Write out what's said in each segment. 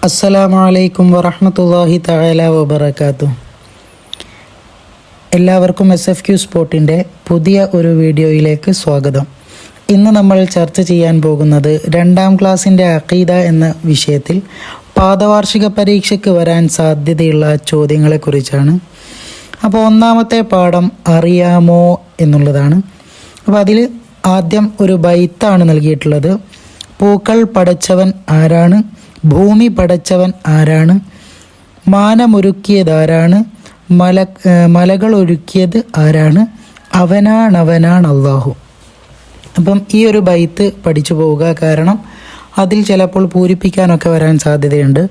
അസ്സലാമു അലൈക്കും വറഹ്മത്തുള്ളാഹി തആല വബറകാതുഹു. എല്ലാവർക്കും SF സ്പോട്ടിൻ്റെ പുതിയ ഒരു വീഡിയോയിലേക്ക് സ്വാഗതം. ഇന്ന് നമ്മൾ ചർച്ച ചെയ്യാൻ പോകുന്നത് 2ാം ക്ലാസ്സിൻ്റെ അഖീദ എന്ന വിഷയത്തിൽ പാദവാർഷിക പരീക്ഷയ്ക്ക് വരാൻ സാധ്യതയുള്ള ചോദ്യങ്ങളെക്കുറിച്ചാണ്. അപ്പോൾ ഒന്നാമത്തെ പാഠം അറിയാമോ എന്നുള്ളതാണ്. അപ്പോൾ അതിൽ ആദ്യം ഒരു ബൈത്താണ് നൽകിയിട്ടുള്ളത്. പൂക്കൾ പടച്ചവൻ ആരാണ്? ഭൂമി പടച്ചവൻ ആരാണ്? മാനമൊരുക്കിയതാരാണ്? മലകൾ ഒരുക്കിയത് ആരാണ്? അവനാണ് അല്ലാഹു. അപ്പം ഈ ഒരു ബൈത്ത് പഠിച്ചു പോവുക, കാരണം അതിൽ ചിലപ്പോൾ പൂരിപ്പിക്കാനൊക്കെ വരാൻ സാധ്യതയുണ്ട്.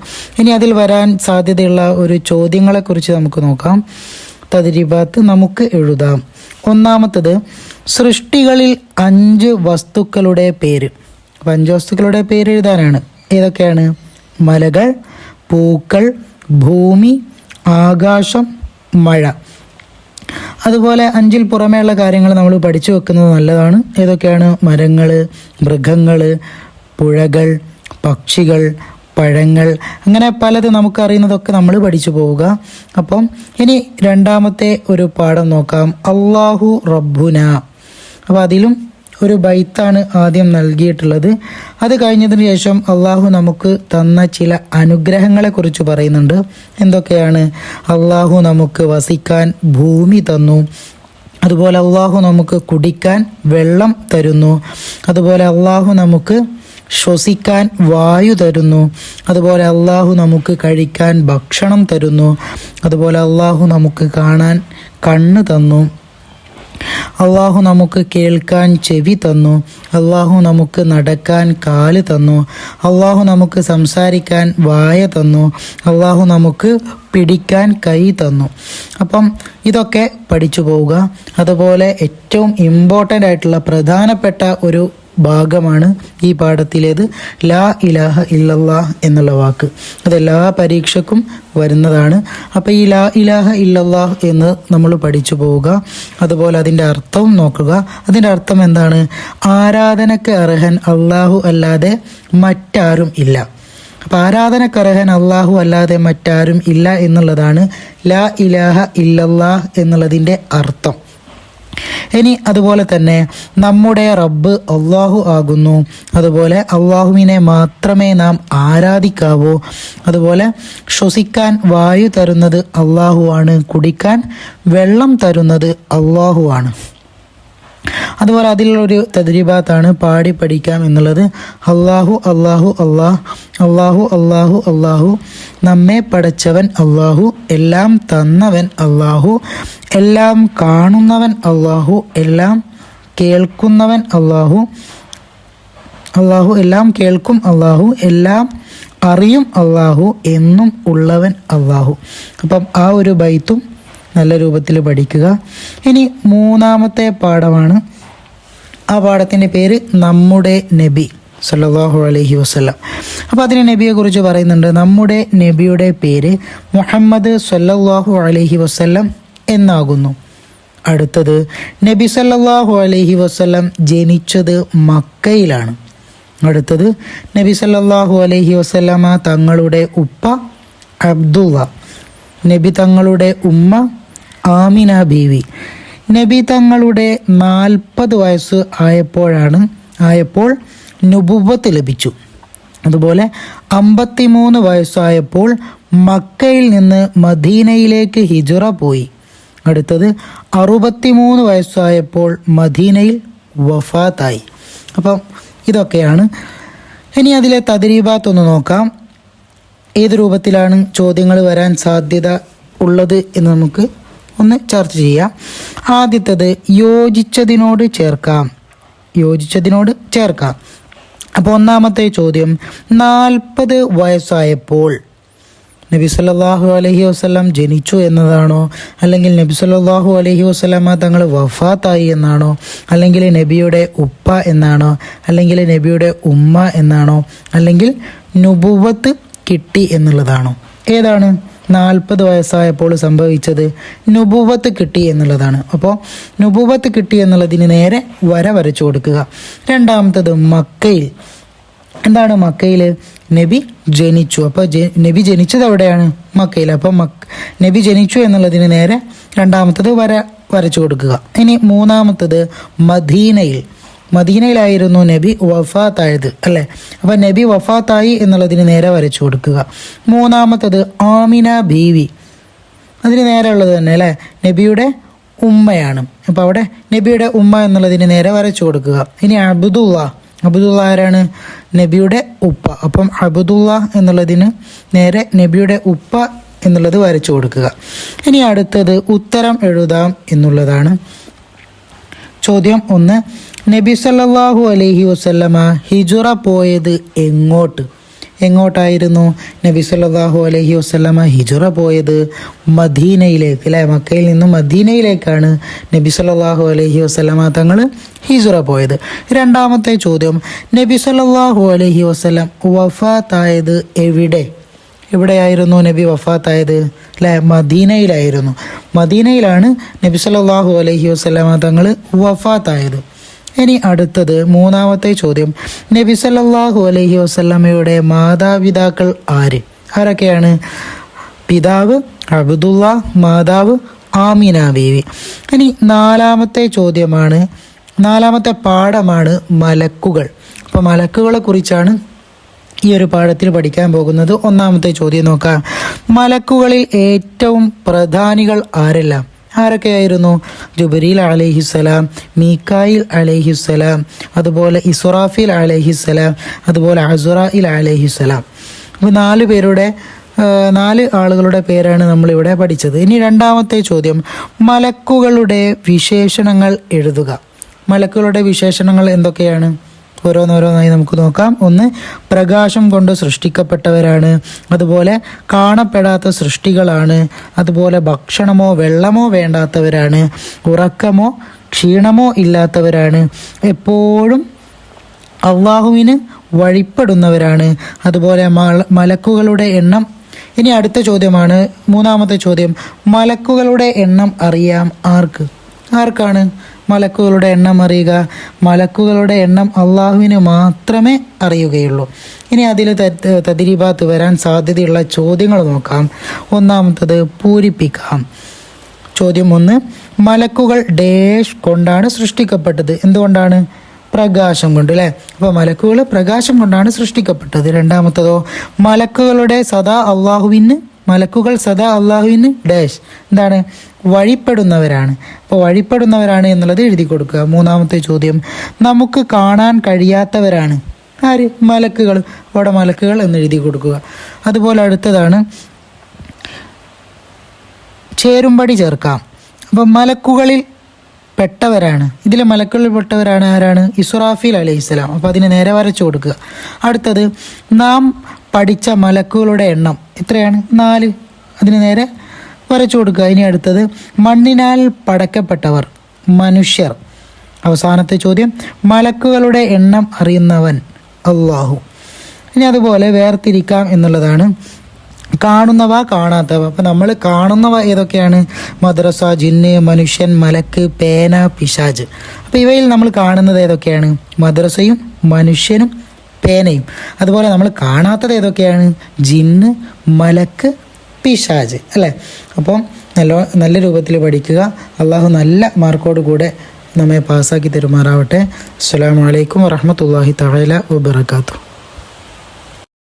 ഇനി അതിൽ വരാൻ സാധ്യതയുള്ള ഒരു ചോദ്യങ്ങളെക്കുറിച്ച് നമുക്ക് നോക്കാം. തദ്രീബാത്ത് നമുക്ക് എഴുതാം. ഒന്നാമത്തത്, സൃഷ്ടികളിൽ 5 വസ്തുക്കളുടെ പേര്. അപ്പം 5 വസ്തുക്കളുടെ പേര് എഴുതാനാണ്. ഏതൊക്കെയാണ്? മലകൾ, പൂക്കൾ, ഭൂമി, ആകാശം, മഴ. അതുപോലെ 5ൽ പുറമേയുള്ള കാര്യങ്ങൾ നമ്മൾ പഠിച്ചു വെക്കുന്നത് നല്ലതാണ്. ഏതൊക്കെയാണ്? മരങ്ങൾ, മൃഗങ്ങൾ, പുഴകൾ, പക്ഷികൾ, പഴങ്ങൾ, അങ്ങനെ പലത് നമുക്കറിയുന്നതൊക്കെ നമ്മൾ പഠിച്ചു പോവുക. അപ്പം ഇനി രണ്ടാമത്തെ ഒരു പാഠം നോക്കാം. അല്ലാഹു റബ്ബുന. അപ്പോൾ അതിലും ഒരു ബൈത്താണ് ആദ്യം നൽകിയിട്ടുള്ളത്. അത് കഴിഞ്ഞതിന് ശേഷം അള്ളാഹു നമുക്ക് തന്ന ചില അനുഗ്രഹങ്ങളെക്കുറിച്ച് പറയുന്നുണ്ട്. എന്തൊക്കെയാണ്? അള്ളാഹു നമുക്ക് വസിക്കാൻ ഭൂമി തന്നു. അതുപോലെ അള്ളാഹു നമുക്ക് കുടിക്കാൻ വെള്ളം തരുന്നു. അതുപോലെ അള്ളാഹു നമുക്ക് ശ്വസിക്കാൻ വായു തരുന്നു. അതുപോലെ അള്ളാഹു നമുക്ക് കഴിക്കാൻ ഭക്ഷണം തരുന്നു. അതുപോലെ അള്ളാഹു നമുക്ക് കാണാൻ കണ്ണ് തന്നു. അള്ളാഹു നമുക്ക് കേൾക്കാൻ ചെവി തന്നു. അള്ളാഹു നമുക്ക് നടക്കാൻ കാല് തന്നു. അള്ളാഹു നമുക്ക് സംസാരിക്കാൻ വായ തന്നു. അള്ളാഹു നമുക്ക് പിടിക്കാൻ കൈ തന്നു. അപ്പം ഇതൊക്കെ പഠിച്ചു പോവുക. അതുപോലെ ഏറ്റവും ഇമ്പോർട്ടൻ്റ് ആയിട്ടുള്ള പ്രധാനപ്പെട്ട ഒരു ഭാഗമാണ് ഈ പാഠത്തിലേത്, ലാ ഇലാഹ ഇല്ലല്ലാഹ് എന്നുള്ള വാക്ക്. അതെല്ലാ പരീക്ഷയ്ക്കും വരുന്നതാണ്. അപ്പോൾ ഈ ലാ ഇലാഹ ഇല്ലല്ലാഹ് എന്ന് നമ്മൾ പഠിച്ചു പോവുക. അതുപോലെ അതിൻ്റെ അർത്ഥവും നോക്കുക. അതിൻ്റെ അർത്ഥം എന്താണ്? ആരാധനയ്ക്ക് അർഹൻ അള്ളാഹു അല്ലാതെ മറ്റാരും ഇല്ല. അപ്പം ആരാധനക്കർഹൻ അള്ളാഹു അല്ലാതെ മറ്റാരും ഇല്ല എന്നുള്ളതാണ് ലാ ഇലാഹ ഇല്ലല്ലാഹ് എന്നുള്ളതിൻ്റെ അർത്ഥം. ഇനി അതുപോലെ തന്നെ നമ്മുടെ റബ്ബ് അള്ളാഹു ആകുന്നു. അതുപോലെ അള്ളാഹുവിനെ മാത്രമേ നാം ആരാധിക്കാവൂ. അതുപോലെ ശ്വസിക്കാൻ വായു തരുന്നത് അള്ളാഹു ആണ്. കുടിക്കാൻ വെള്ളം തരുന്നത് അള്ളാഹു ആണ്. അതുപോലെ അതിലുള്ളൊരു തദ്രീബാത്താണ് പാടി പഠിക്കാം എന്നുള്ളത്. അള്ളാഹു അള്ളാഹു അള്ളാഹ്, അള്ളാഹു അള്ളാഹു അള്ളാഹു, നമ്മെ പടച്ചവൻ അള്ളാഹു, എല്ലാം തന്നവൻ അള്ളാഹു, എല്ലാം കാണുന്നവൻ അള്ളാഹു, എല്ലാം കേൾക്കുന്നവൻ അള്ളാഹു, അള്ളാഹു എല്ലാം കേൾക്കും അള്ളാഹു, എല്ലാം അറിയും അള്ളാഹു, എന്നും ഉള്ളവൻ അള്ളാഹു. അപ്പം ആ ഒരു ബൈത്തും നല്ല രൂപത്തിൽ പഠിക്കുക. ഇനി മൂന്നാമത്തെ പാഠമാണ്. ആ പാഠത്തിൻ്റെ പേര് നമ്മുടെ നബി സല്ലല്ലാഹു അലൈഹി വസല്ലം. അപ്പോൾ അതിന് നബിയെക്കുറിച്ച് പറയുന്നുണ്ട്. നമ്മുടെ നബിയുടെ പേര് മുഹമ്മദ് സല്ലല്ലാഹു അലൈഹി വസല്ലം എന്നാകുന്നു. അടുത്തത്, നബി സല്ലല്ലാഹു അലൈഹി വസല്ലം ജനിച്ചത് മക്കയിലാണ്. അടുത്തത്, നബി സല്ലല്ലാഹു അലൈഹി വസല്ലമ തങ്ങളുടെ ഉപ്പ അബ്ദുള്ള, നബി തങ്ങളുടെ ഉമ്മ ആമിന ബീവി. നബി തങ്ങളുടെ 40 വയസ്സ് ആയപ്പോൾ നുബുവത്ത് ലഭിച്ചു. അതുപോലെ 53 വയസ്സായപ്പോൾ മക്കയിൽ നിന്ന് മദീനയിലേക്ക് ഹിജറ പോയി. അടുത്തത് 63 വയസ്സായപ്പോൾ മദീനയിൽ വഫാത്തായി. അപ്പം ഇതൊക്കെയാണ്. ഇനി അതിലെ തദ്രീബാത്ത് ഒന്ന് നോക്കാം. ഏത് രൂപത്തിലാണ് ചോദ്യങ്ങൾ വരാൻ സാധ്യത ഉള്ളത് എന്ന് നമുക്ക് ഒന്ന് ചർച്ച ചെയ്യാം. ആദ്യത്തേത്, യോജിച്ചതിനോട് ചേർക്കാം. അപ്പോൾ ഒന്നാമത്തെ ചോദ്യം, 40 വയസ്സായപ്പോൾ നബി സല്ലല്ലാഹു അലൈഹി വസല്ലം ജനിച്ചു എന്നതാണോ? അല്ലെങ്കിൽ നബി സല്ലല്ലാഹു അലൈഹി വസല്ലമ തങ്ങൾ വഫാത്തായി എന്നാണോ? അല്ലെങ്കിൽ നബിയുടെ ഉപ്പ എന്നാണോ? അല്ലെങ്കിൽ നബിയുടെ ഉമ്മ എന്നാണോ? അല്ലെങ്കിൽ നുബുവത്ത് കിട്ടി എന്നുള്ളതാണോ? ഏതാണ് 40 വയസ്സായപ്പോൾ സംഭവിച്ചത്? നുബുവത്ത് കിട്ടി എന്നുള്ളതാണ്. അപ്പോൾ നുബുവത്ത് കിട്ടി എന്നുള്ളതിന് നേരെ വര വരച്ചു കൊടുക്കുക. രണ്ടാമത്തത്, മക്കയിൽ എന്താണ് മക്കയിൽ നബി ജനിച്ചു. അപ്പോൾ നബി ജനിച്ചത് എവിടെയാണ്? മക്കയിൽ. അപ്പം നബി ജനിച്ചു എന്നുള്ളതിന് നേരെ രണ്ടാമത്തത് വരച്ചു കൊടുക്കുക. ഇനി മൂന്നാമത്തത് മദീനയിലായിരുന്നു നബി വഫാത്തായത് അല്ലേ? അപ്പം നബി വഫാത്തായി എന്നുള്ളതിന് നേരെ വരച്ചു കൊടുക്കുക. മൂന്നാമത്തത് ആമിന ബീവി, അതിന് നേരെ ഉള്ളത് തന്നെ അല്ലേ, നബിയുടെ ഉമ്മയാണ്. അപ്പോൾ അവിടെ നബിയുടെ ഉമ്മ എന്നുള്ളതിന് നേരെ വരച്ചു കൊടുക്കുക. ഇനി അബ്ദുള്ള ആരാണ്? നബിയുടെ ഉപ്പ. അപ്പം അബ്ദുള്ള എന്നുള്ളതിന് നേരെ നബിയുടെ ഉപ്പ എന്നുള്ളത് വരച്ചു കൊടുക്കുക. ഇനി അടുത്തത് ഉത്തരം എഴുതാം എന്നുള്ളതാണ്. ചോദ്യം 1, നബി സല്ലല്ലാഹു അലൈഹി വസല്ലമ ഹിജറ പോയത് എങ്ങോട്ടായിരുന്നു? നബി സല്ലല്ലാഹു അലൈഹി വസല്ലമ ഹിജറ പോയത് മദീനയിലേക്ക് അല്ലേ? മക്കയിൽ നിന്നും മദീനയിലേക്കാണ് നബി സല്ലല്ലാഹു അലൈഹി വസല്ലമ തങ്ങൾ ഹിജറ പോയത്. രണ്ടാമത്തെ ചോദ്യം, നബി സല്ലല്ലാഹു അലൈഹി വസല്ലം വഫാത്തായത് എവിടെയായിരുന്നു നബി വഫാത്തായത് അല്ലേ? മദീനയിലായിരുന്നു. മദീനയിലാണ് നബി സല്ലല്ലാഹു അലൈഹി വസല്ലമ തങ്ങൾ വഫാത്തായത്. ഇനി അടുത്തത് മൂന്നാമത്തെ ചോദ്യം, നബി സല്ലല്ലാഹു അലൈഹി വസല്ലമയുടെ മാതാപിതാക്കൾ ആരൊക്കെയാണ്? പിതാവ് അബ്ദുള്ള, മാതാവ് ആമിന ബീവി. ഇനി നാലാമത്തെ പാഠമാണ് മലക്കുകൾ. അപ്പോൾ മലക്കുകളെ കുറിച്ചാണ് ഈ ഒരു പാഠത്തിൽ പഠിക്കാൻ പോകുന്നത്. ഒന്നാമത്തെ ചോദ്യം നോക്കാം. മലക്കുകളിൽ ഏറ്റവും പ്രധാനികൾ ആരൊക്കെയായിരുന്നു? ജിബ്രീൽ അലൈഹിസ്സലാം, മീകായിൽ അലൈഹിസ്സലാം, അതുപോലെ ഇസ്രാഫീൽ അലൈഹിസ്സലാം, അതുപോലെ അസ്റായിൽ അലൈഹിസ്സലാം. അപ്പോൾ 4 ആളുകളുടെ പേരാണ് നമ്മളിവിടെ പഠിച്ചത്. ഇനി രണ്ടാമത്തെ ചോദ്യം, മലക്കുകളുടെ വിശേഷണങ്ങൾ എഴുതുക. മലക്കുകളുടെ വിശേഷണങ്ങൾ എന്തൊക്കെയാണ്? ഓരോന്നോരോന്നായി നമുക്ക് നോക്കാം. 1, പ്രകാശം കൊണ്ട് സൃഷ്ടിക്കപ്പെട്ടവരാണ്, അതുപോലെ കാണപ്പെടാത്ത സൃഷ്ടികളാണ്, അതുപോലെ ഭക്ഷണമോ വെള്ളമോ വേണ്ടാത്തവരാണ്, ഉറക്കമോ ക്ഷീണമോ ഇല്ലാത്തവരാണ്, എപ്പോഴും അള്ളാഹുവിന് വഴിപ്പെടുന്നവരാണ്, അതുപോലെ മലക്കുകളുടെ എണ്ണം. ഇനി അടുത്ത ചോദ്യമാണ്, മൂന്നാമത്തെ ചോദ്യം, മലക്കുകളുടെ എണ്ണം അറിയാം ആർക്കാണ് മലക്കുകളുടെ എണ്ണം അറിയുക? മലക്കുകളുടെ എണ്ണം അള്ളാഹുവിന് മാത്രമേ അറിയുകയുള്ളൂ. ഇനി അതിൽ തദ്രീബാത്ത് വരാൻ സാധ്യതയുള്ള ചോദ്യങ്ങൾ നോക്കാം. ഒന്നാമത്തത് പൂരിപ്പിക്കാം. ചോദ്യം 1, മലക്കുകൾ ഡാഷ് കൊണ്ടാണ് സൃഷ്ടിക്കപ്പെട്ടത്? എന്തുകൊണ്ടാണ്? പ്രകാശം കൊണ്ട് അല്ലേ? അപ്പോൾ മലക്കുകൾ പ്രകാശം കൊണ്ടാണ് സൃഷ്ടിക്കപ്പെട്ടത്. രണ്ടാമത്തതോ, മലക്കുകൾ സദാ അള്ളാഹുവിന് ഡാഷ് എന്താണ്? വഴിപ്പെടുന്നവരാണ്. അപ്പോൾ വഴിപ്പെടുന്നവരാണ് എന്നുള്ളത് എഴുതി കൊടുക്കുക. മൂന്നാമത്തെ ചോദ്യം, നമുക്ക് കാണാൻ കഴിയാത്തവരാണ് മലക്കുകൾ. അവിടെ മലക്കുകൾ എന്ന് എഴുതി കൊടുക്കുക. അതുപോലെ അടുത്തതാണ് ചേരുംപടി ചേർക്കാം. അപ്പം മലക്കുകളിൽ പെട്ടവരാണ്, മലക്കുകളിൽ പെട്ടവരാണ് ആരാണ്? ഇസ്രാഫീൽ അലൈഹിസ്സലാം. അപ്പോൾ അതിന് നേരെ വരച്ചു കൊടുക്കുക. അടുത്തത്, നാം പഠിച്ച മലക്കുകളുടെ എണ്ണം എത്രയാണ്? 4. അതിന് നേരെ വരച്ചു കൊടുക്കുക. ഇനി അടുത്തത്, മണ്ണിനാൽ പടക്കപ്പെട്ടവർ മനുഷ്യർ. അവസാനത്തെ ചോദ്യം, മലക്കുകളുടെ എണ്ണം അറിയുന്നവൻ അള്ളാഹു. ഇനി അതുപോലെ വേർതിരിക്കാം എന്നുള്ളതാണ്. കാണുന്നവ കാണാത്തവ. അപ്പം നമ്മൾ കാണുന്നവ ഏതൊക്കെയാണ്? മദ്രസ, ജിന്ന്, മനുഷ്യൻ, മലക്ക്, പേന, പിശാജ്. അപ്പം ഇവയിൽ നമ്മൾ കാണുന്നത് ഏതൊക്കെയാണ്? മദ്രസയും മനുഷ്യനും പേനയും. അതുപോലെ നമ്മൾ കാണാത്തത് ഏതൊക്കെയാണ്? ജിന്ന്, മലക്ക്, പിശാജ് അല്ലേ? അപ്പം നല്ല രൂപത്തിൽ പഠിക്കുക. അള്ളാഹു നല്ല മാർക്കോട് കൂടെ നമ്മെ പാസ്സാക്കി തരുമാറാവട്ടെ. അസ്സലാമു അലൈക്കും വറഹ്മത്തുള്ളാഹി തആല വബറകാതുഹു.